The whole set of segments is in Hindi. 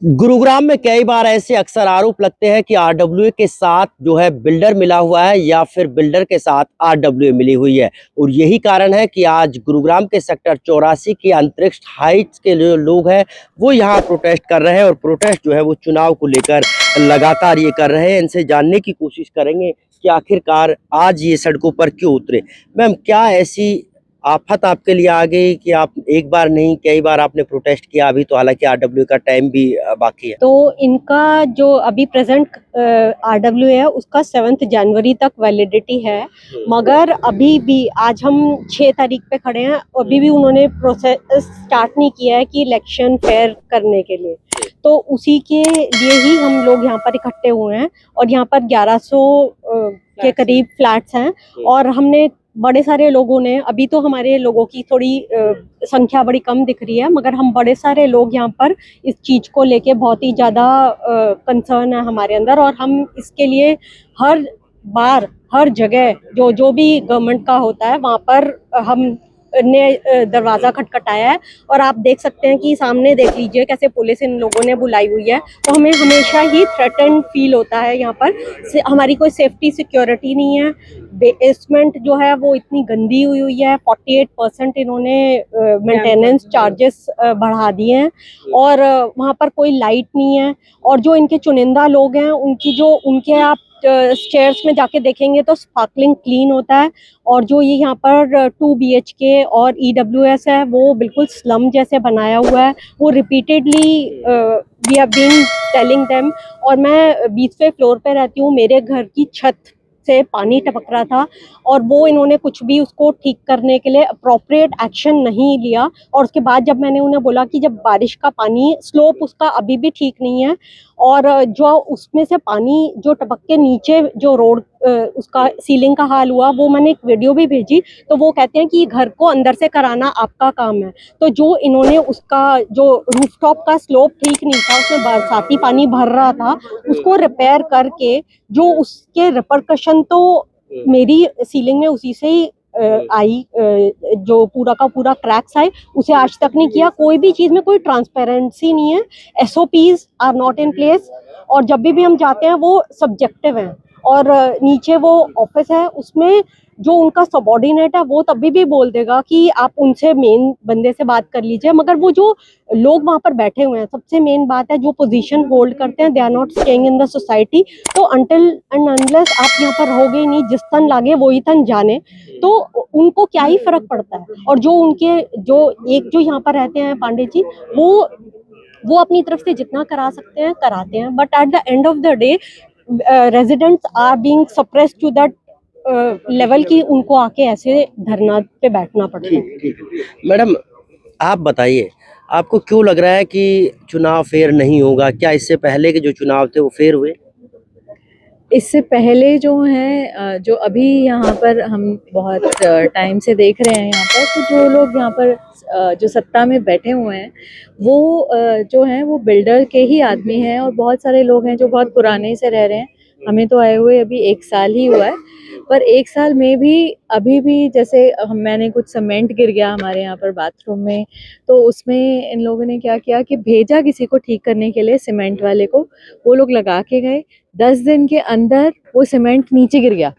गुरुग्राम में कई बार ऐसे अक्सर आरोप लगते हैं कि आरडब्ल्यूए के साथ जो है बिल्डर मिला हुआ है या फिर बिल्डर के साथ आरडब्ल्यूए मिली हुई है। और यही कारण है कि आज गुरुग्राम के सेक्टर 84 की अंतरिक्ष हाइट्स के जो लोग हैं वो यहाँ प्रोटेस्ट कर रहे हैं और प्रोटेस्ट जो है वो चुनाव को लेकर लगातार ये कर रहे हैं। इनसे जानने की कोशिश करेंगे कि आखिरकार आज ये सड़कों पर क्यों उतरे। मैम, क्या ऐसी आफत आपके लिए आ गई कि आप एक बार नहीं कई बार आपने प्रोटेस्ट किया? अभी तो हालांकि आरडब्ल्यू का टाइम भी बाकी है। तो इनका जो अभी प्रेजेंट आरडब्ल्यू है उसका 7 जनवरी तक वैलिडिटी है, मगर अभी भी आज हम 6 तारीख पे खड़े हैं, अभी भी उन्होंने प्रोसेस स्टार्ट नहीं किया है कि इलेक्शन फेयर करने के लिए। तो उसी के लिए ही हम लोग यहाँ पर इकट्ठे हुए हैं और यहाँ पर 1100 के करीब फ्लैट्स हैं और हमने बड़े सारे लोगों ने, अभी तो हमारे लोगों की थोड़ी संख्या बड़ी कम दिख रही है, मगर हम बड़े सारे लोग यहाँ पर इस चीज़ को लेके बहुत ही ज़्यादा कंसर्न है हमारे अंदर। और हम इसके लिए हर बार हर जगह जो जो भी गवर्नमेंट का होता है वहाँ पर हम ने दरवाज़ा खटखटाया है। और आप देख सकते हैं कि सामने देख लीजिए कैसे पुलिस इन लोगों ने बुलाई हुई है। तो हमें हमेशा ही थ्रेटन फील होता है यहाँ पर। हमारी कोई सेफ्टी सिक्योरिटी नहीं है। बेसमेंट जो है वो इतनी गंदी हुई है, 48% इन्होंने मेंटेनेंस चार्जेस बढ़ा दिए हैं और वहाँ पर कोई लाइट नहीं है। और जो इनके चुनिंदा लोग हैं उनकी जो उनके आप स्टेयर्स में जाके देखेंगे तो स्पार्कलिंग क्लीन होता है। और जो ये यहाँ पर 2 BHK और EWS है वो बिल्कुल स्लम जैसे बनाया हुआ है। वो repeatedly we have been telling them. और मैं 20वें फ्लोर पे रहती हूँ, मेरे घर की छत से पानी टपक रहा था और वो इन्होंने कुछ भी उसको ठीक करने के लिए अप्रोप्रिएट एक्शन नहीं लिया। और उसके बाद जब मैंने उन्हें बोला कि जब बारिश का पानी, स्लोप उसका अभी भी ठीक नहीं है और जो उसमें से पानी जो टपक के नीचे जो रोड उसका सीलिंग का हाल हुआ, वो मैंने एक वीडियो भी भेजी। तो वो कहते हैं कि घर को अंदर से कराना आपका काम है। तो जो इन्होंने उसका जो रूफटॉप का स्लोप ठीक नहीं था, उसमें बरसाती पानी भर रहा था, उसको रिपेयर करके जो उसके रिपरकशन तो मेरी सीलिंग में उसी से ही आई, जो पूरा का पूरा क्रैक्स आए, उसे आज तक नहीं किया। कोई भी चीज़ में कोई ट्रांसपेरेंसी नहीं है, SOPs are not in place. और जब भी हम जाते हैं वो सब्जेक्टिव हैं। और नीचे वो ऑफिस है, उसमें जो उनका सबॉर्डिनेट है वो तभी भी बोल देगा कि आप उनसे मेन बंदे से बात कर लीजिए, मगर वो जो लोग वहाँ पर बैठे हुए हैं, सबसे मेन बात है जो पोजीशन होल्ड करते हैं, they are not staying in the society. तो अंटिल एंड अनलेस आप यहाँ पर रहोगे ही नहीं, जिस तन लागे वही तन जाने, तो उनको क्या ही फर्क पड़ता है। और जो उनके जो यहाँ पर रहते हैं पांडे जी, वो अपनी तरफ से जितना करा सकते हैं कराते हैं, but at the end of the day residents are being suppressed to that level की उनको आके ऐसे धरना पे बैठना पड़ता है। ठीक है मैडम, आप बताइए आपको क्यों लग रहा है कि चुनाव फेयर नहीं होगा? क्या इससे पहले के जो चुनाव थे वो फेयर हुए? इससे पहले जो हैं, जो अभी यहाँ पर हम बहुत टाइम से देख रहे हैं यहाँ पर, तो जो लोग यहाँ पर जो सत्ता में बैठे हुए हैं वो जो हैं वो बिल्डर के ही आदमी हैं। और बहुत सारे लोग हैं जो बहुत पुराने से रह रहे हैं। हमें तो आए हुए अभी 1 साल ही हुआ है, पर 1 साल में भी अभी भी जैसे मैंने कुछ सीमेंट गिर गया हमारे यहाँ पर बाथरूम में, तो उसमें इन लोगों ने क्या किया कि भेजा किसी को ठीक करने के लिए, सीमेंट वाले को। वो लोग लगा के गए, 10 दिन के अंदर वो सीमेंट नीचे गिर गया।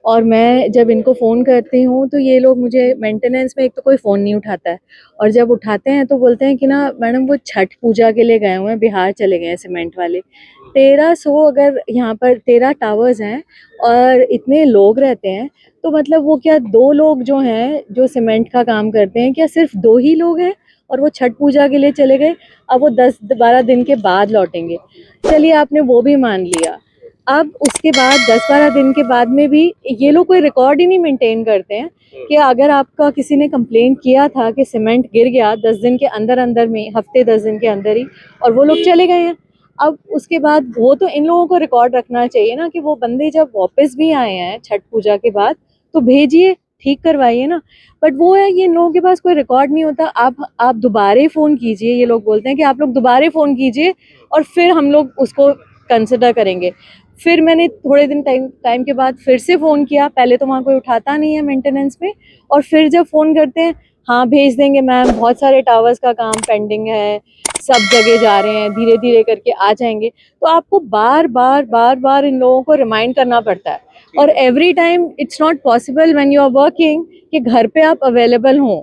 और मैं जब इनको फ़ोन करती हूँ तो ये लोग मुझे, मेंटेनेंस में एक तो कोई फ़ोन नहीं उठाता है, और जब उठाते हैं तो बोलते हैं कि ना मैडम वो छठ पूजा के लिए गए हुए हैं, बिहार चले गए हैं सीमेंट वाले। 1300, अगर यहाँ पर 13 टावर्स हैं और इतने लोग रहते हैं, तो मतलब वो क्या 2 लोग जो हैं जो सीमेंट का काम करते हैं, क्या सिर्फ 2 ही लोग हैं? और वो छठ पूजा के लिए चले गए, अब वो 10-12 दिन के बाद लौटेंगे। चलिए आपने वो भी मान लिया। अब उसके बाद 10-12 दिन के बाद में भी ये लोग कोई रिकॉर्ड ही नहीं मेंटेन करते हैं कि अगर आपका किसी ने कंप्लेन किया था कि सीमेंट गिर गया 10 दिन के अंदर अंदर में, हफ्ते 10 दिन के अंदर ही, और वो लोग चले गए हैं। अब उसके बाद वो तो इन लोगों को रिकॉर्ड रखना चाहिए ना कि वो बंदे जब वापस भी आए हैं छठ पूजा के बाद तो भेजिए, ठीक करवाइए ना। बट वो है, ये इन लोगों के पास कोई रिकॉर्ड नहीं होता। आप दोबारा फ़ोन कीजिए, ये लोग बोलते हैं कि आप लोग दोबारा फ़ोन कीजिए और फिर हम लोग उसको कंसिडर करेंगे। फिर मैंने थोड़े दिन टाइम के बाद फिर से फ़ोन किया, पहले तो वहाँ कोई उठाता नहीं है मेंटेनेंस में, और फिर जब फ़ोन करते हैं, हाँ भेज देंगे मैम, बहुत सारे टावर्स का काम पेंडिंग है, सब जगह जा रहे हैं, धीरे धीरे करके आ जाएंगे। तो आपको बार बार इन लोगों को रिमाइंड करना पड़ता है, और every time it's not possible when you are working कि घर पे आप अवेलेबल हों।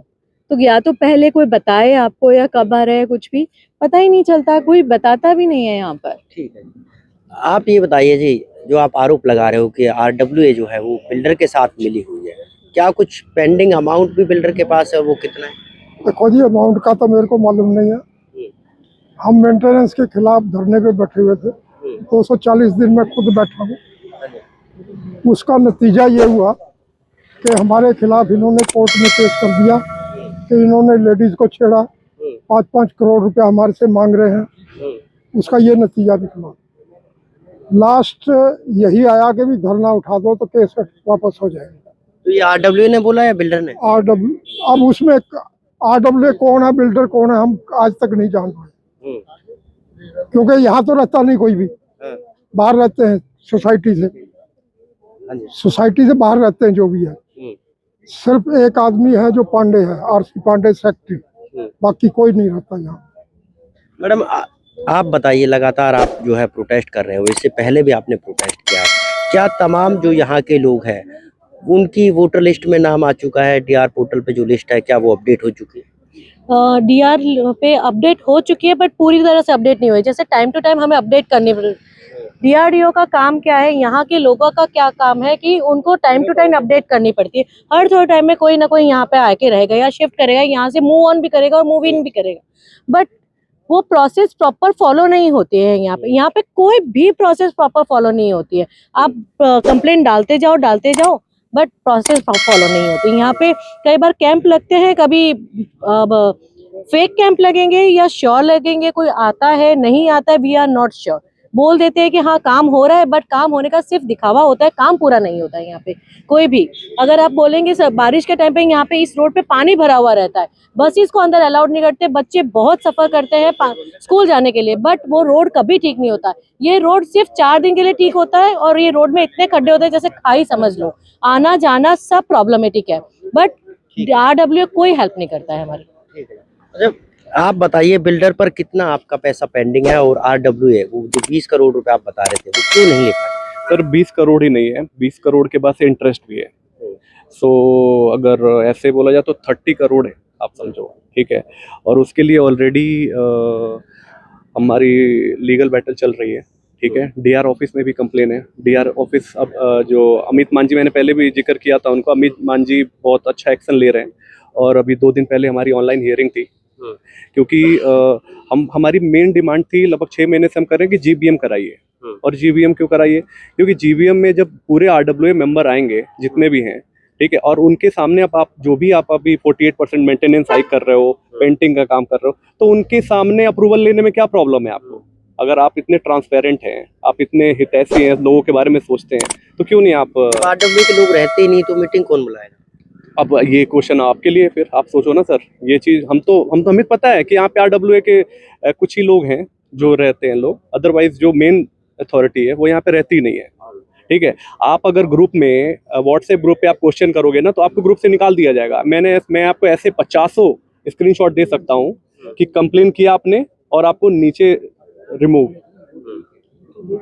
तो या तो पहले कोई बताए आपको, या कब आ रहा है कुछ भी पता ही नहीं चलता, कोई बताता भी नहीं है यहाँ पर। ठीक है। आप ये बताइए जी, जो आप आरोप लगा रहे हो कि आरडब्ल्यूए जो है वो बिल्डर के साथ मिली हुई है, क्या कुछ पेंडिंग अमाउंट भी बिल्डर के पास है, वो कितना है? देखो जी, अमाउंट का तो मेरे को मालूम नहीं है। हम मेंटेनेंस के खिलाफ धरने पे बैठे हुए थे, 240 दिन में खुद बैठा हूँ। उसका नतीजा ये हुआ कि हमारे खिलाफ इन्होंने कोर्ट में केस कर दिया कि इन्होंने लेडीज को छेड़ा, 5-5 करोड़ रुपया हमारे से मांग रहे हैं। उसका ये नतीजा निकला। लास्ट यही आया कि भी धरना उठा दो तो केस वापस हो जाएगा। तो ये आरडब्ल्यूए ने बोला या बिल्डर ने? आरडब्ल्यू, अब उसमें आरडब्ल्यू कौन है, बिल्डर कौन है, हम आज तक नहीं जान पाए, क्योंकि यहाँ तो रहता नहीं कोई भी, बाहर रहते हैं सोसाइटी से, सोसाइटी से बाहर रहते हैं जो भी है। सिर्फ एक आदमी है जो पांडे है, आरसी पांडे सेक्रेटरी, बाकी कोई नहीं रहता यहाँ। मैडम आप बताइए, लगातार आप जो है प्रोटेस्ट कर रहे हो, इससे पहले भी आपने प्रोटेस्ट किया, क्या तमाम जो यहाँ के लोग हैं उनकी वोटर लिस्ट में नाम आ चुका है? डीआर पोर्टल पे जो लिस्ट है क्या वो अपडेट हो चुकी है? डीआर पे अपडेट हो चुकी है, बट पूरी तरह से अपडेट नहीं हुई। जैसे टाइम टू टाइम हमें अपडेट करनी पड़ती है। डीआरडीओ का काम क्या है, यहाँ के लोगों का क्या काम है कि उनको टाइम टू टाइम अपडेट करनी पड़ती है। हर थोड़े टाइम में कोई ना कोई यहाँ पे आके रहेगा या शिफ्ट करेगा, यहाँ से मूव ऑन भी करेगा और मूव इन भी करेगा, बट वो प्रोसेस प्रॉपर फॉलो नहीं होती है। यहाँ पे कोई भी प्रोसेस प्रॉपर फॉलो नहीं होती है। आप कंप्लेंट डालते जाओ, बट प्रोसेस फॉलो नहीं होती। यहाँ पे कई बार कैंप लगते हैं, कभी अब फेक कैंप लगेंगे या श्योर लगेंगे, कोई आता है नहीं आता है, वी आर नॉट श्योर। बोल देते हैं कि हाँ काम हो रहा है, बट काम होने का सिर्फ दिखावा होता है, काम पूरा नहीं होता है यहाँ पे कोई भी। अगर आप बोलेंगे सर बारिश के टाइम पे यहाँ पे इस रोड पे पानी भरा हुआ रहता है, बसेस को अंदर अलाउड नहीं करते, बच्चे बहुत सफर करते हैं स्कूल जाने के लिए, बट वो रोड कभी ठीक नहीं होता। ये रोड सिर्फ 4 दिन के लिए ठीक होता है, और ये रोड में इतने खड्डे होते हैं जैसे खाई समझ लो, आना जाना सब प्रॉब्लमेटिक है, बट आरडब्ल्यू कोई हेल्प नहीं करता है हमारी। अच्छा, आप बताइए बिल्डर पर कितना आपका पैसा पेंडिंग है, और आरडब्ल्यूए वो जो 20 करोड़ रुपए आप बता रहे थे वो क्यों नहीं ले पाए? सर 20 करोड़ ही नहीं है, 20 करोड़ के बाद से इंटरेस्ट भी है। सो अगर ऐसे बोला जाए तो 30 करोड़ है, आप समझो, ठीक है। और उसके लिए ऑलरेडी हमारी लीगल बैटल चल रही है, ठीक है। डीआर ऑफिस में भी कंप्लेन है। डीआर ऑफिस अब जो अमित मांझी, मैंने पहले भी जिक्र किया था उनको, अमित मांझी बहुत अच्छा एक्शन ले रहे हैं। और अभी 2 दिन पहले हमारी ऑनलाइन हियरिंग थी, क्योंकि हमारी मेन डिमांड थी, लगभग 6 महीने से हम कर रहे हैं कि जीबीएम कराइए। और जीबीएम क्यों कराइए? क्योंकि जीबीएम में जब पूरे आरडब्ल्यूए मेंबर आएंगे जितने भी हैं, ठीक है, और उनके सामने आप जो भी आप अभी 48% मेंटेनेंस हाइक कर रहे हो, पेंटिंग का काम कर रहे हो, तो उनके सामने अप्रूवल लेने में क्या प्रॉब्लम है आपको? अगर आप इतने ट्रांसपेरेंट हैं, आप इतने हितैषी हैं, लोगों के बारे में सोचते हैं, तो क्यों नहीं आप? आरडब्ल्यू के लोग रहते ही नहीं तो मीटिंग कौन बुलाएगा? अब ये क्वेश्चन आपके लिए, फिर आप सोचो ना सर। ये चीज़ हम तो हमें पता है कि यहाँ पे आरडब्ल्यूए के कुछ ही लोग हैं जो रहते हैं लोग, अदरवाइज जो मेन अथॉरिटी है वो यहाँ पे रहती ही नहीं है, ठीक है। आप अगर ग्रुप में व्हाट्सएप ग्रुप पे आप क्वेश्चन करोगे ना, तो आपको ग्रुप से निकाल दिया जाएगा। मैं आपको ऐसे 50 स्क्रीनशॉट दे सकता हूँ कि कंप्लेन किया आपने और आपको नीचे रिमूव।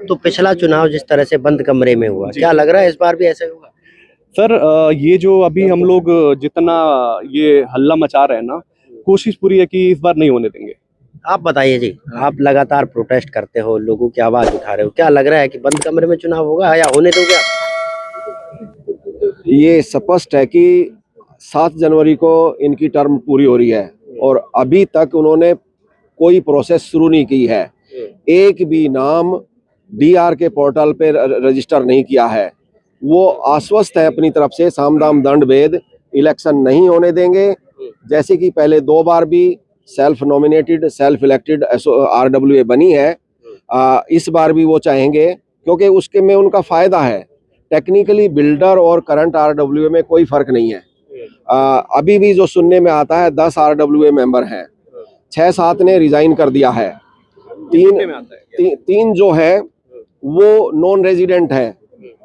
तो पिछला चुनाव जिस तरह से बंद कमरे में हुआ, क्या लग रहा है इस बार भी ऐसा होगा? सर ये जो अभी हम लोग जितना ये हल्ला मचा रहे हैं ना, कोशिश पूरी है कि इस बार नहीं होने देंगे। आप बताइए जी, आप लगातार प्रोटेस्ट करते हो, लोगों की आवाज उठा रहे हो, क्या लग रहा है कि बंद कमरे में चुनाव होगा या होने दोगे आप? ये स्पष्ट है कि 7 जनवरी को इनकी टर्म पूरी हो रही है और अभी तक उन्होंने कोई प्रोसेस शुरू नहीं की है। एक भी नाम डीआर के पोर्टल पे रजिस्टर नहीं किया है। वो आश्वस्त है अपनी तरफ से, साम दाम दंड भेद इलेक्शन नहीं होने देंगे। जैसे कि पहले 2 बार भी self nominated self elected RWA बनी है, इस बार भी वो चाहेंगे, क्योंकि उसके में उनका फायदा है। टेक्निकली बिल्डर और करंट आरडब्ल्यूए में कोई फर्क नहीं है। अभी भी जो सुनने में आता है 10 आरडब्ल्यूए मेंबर हैं, 6-7 ने रिजाइन कर दिया है। 3 जो है वो नॉन रेजिडेंट है,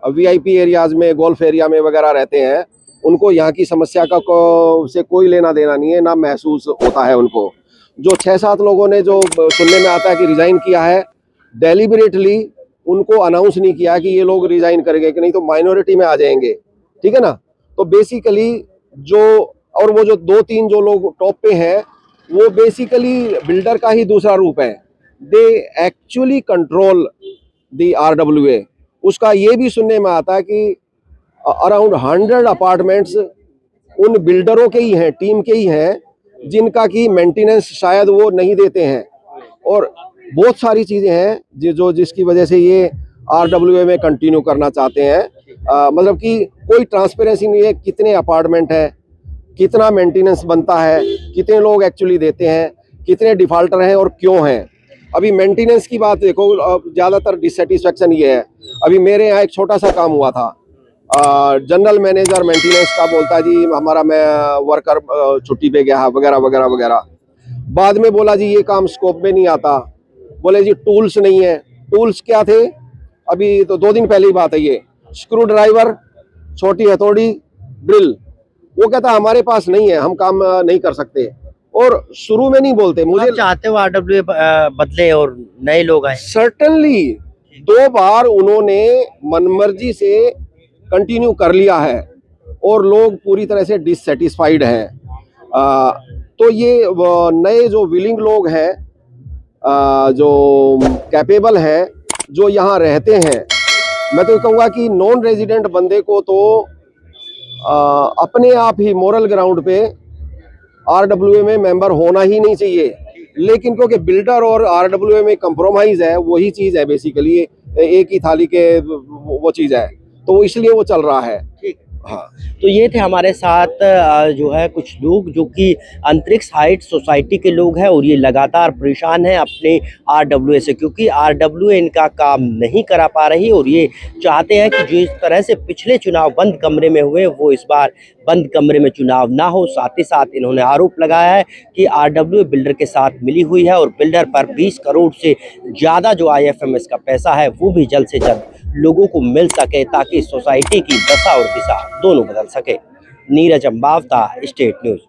वीआईपी एरियाज में, गोल्फ एरिया में वगैरह रहते हैं, उनको यहाँ की समस्या से कोई लेना देना नहीं है, ना महसूस होता है उनको। जो 6-7 लोगों ने जो सुनने में आता है कि रिजाइन किया है, डेलिबरेटली उनको अनाउंस नहीं किया कि ये लोग रिजाइन करेंगे, कि नहीं तो माइनॉरिटी में आ जाएंगे, ठीक है ना। तो बेसिकली जो और वो जो 2-3 जो लोग टॉप पे हैं, वो बेसिकली बिल्डर का ही दूसरा रूप है। They actually control the RWA। उसका ये भी सुनने में आता है कि अराउंड 100 अपार्टमेंट्स उन बिल्डरों के ही हैं, टीम के ही हैं, जिनका की मेंटेनेंस शायद वो नहीं देते हैं। और बहुत सारी चीज़ें हैं जो जिसकी वजह से ये RWA में कंटिन्यू करना चाहते हैं। मतलब कि कोई ट्रांसपेरेंसी नहीं है, कितने अपार्टमेंट है, कितना मेंटेनेंस बनता है, कितने लोग एक्चुअली देते हैं, कितने डिफॉल्टर हैं और क्यों हैं। अभी मेंटेनेंस की बात देखो, ज़्यादातर डिससेटिस्फैक्शन ये है। अभी मेरे यहाँ एक छोटा सा काम हुआ था, जनरल मैनेजर मेंटेनेंस का बोलता जी हमारा मैं वर्कर छुट्टी पे गया वगैरह वगैरह वगैरह। बाद में बोला जी ये काम स्कोप में नहीं आता, बोले जी टूल्स नहीं है। टूल्स क्या थे, अभी तो 2 दिन पहले ही बात है ये, स्क्रू ड्राइवर, छोटी हथौड़ी, ड्रिल। वो कहता हमारे पास नहीं है, हम काम नहीं कर सकते। और शुरू में नहीं बोलते, मुझे चाहते हो RWA बदले और नए लोग आए? सर्टनली 2 बार उन्होंने मनमर्जी से कंटिन्यू कर लिया है और लोग पूरी तरह से डिससेटिस्फाइड हैं। तो ये नए जो विलिंग लोग हैं, जो कैपेबल हैं, जो यहाँ रहते हैं, मैं तो कहूँगा कि नॉन रेजिडेंट बंदे को तो अपने आप ही मोरल ग्राउंड पे RWA में मेंबर होना ही नहीं चाहिए। लेकिन क्योंकि बिल्डर और RWA में कंप्रोमाइज़ है, वही चीज़ है बेसिकली, एक ही थाली के वो चीज़ है, तो इसलिए वो चल रहा है। ठीक। हाँ, तो ये थे हमारे साथ जो है कुछ लोग जो कि अंतरिक्ष हाइट सोसाइटी के लोग हैं और ये लगातार परेशान हैं अपने RWA से, क्योंकि RWA इनका काम नहीं करा पा रही और ये चाहते हैं कि जो इस तरह से पिछले चुनाव बंद कमरे में हुए वो इस बार बंद कमरे में चुनाव ना हो। साथ ही साथ इन्होंने आरोप लगाया है कि RWA बिल्डर के साथ मिली हुई है और बिल्डर पर 20 करोड़ से ज़्यादा जो IFMS का पैसा है वो भी जल्द से जल्द लोगों को मिल सके, ताकि सोसाइटी की दशा और दिशा दोनों बदल सके। Neeraj Ambawata, state news.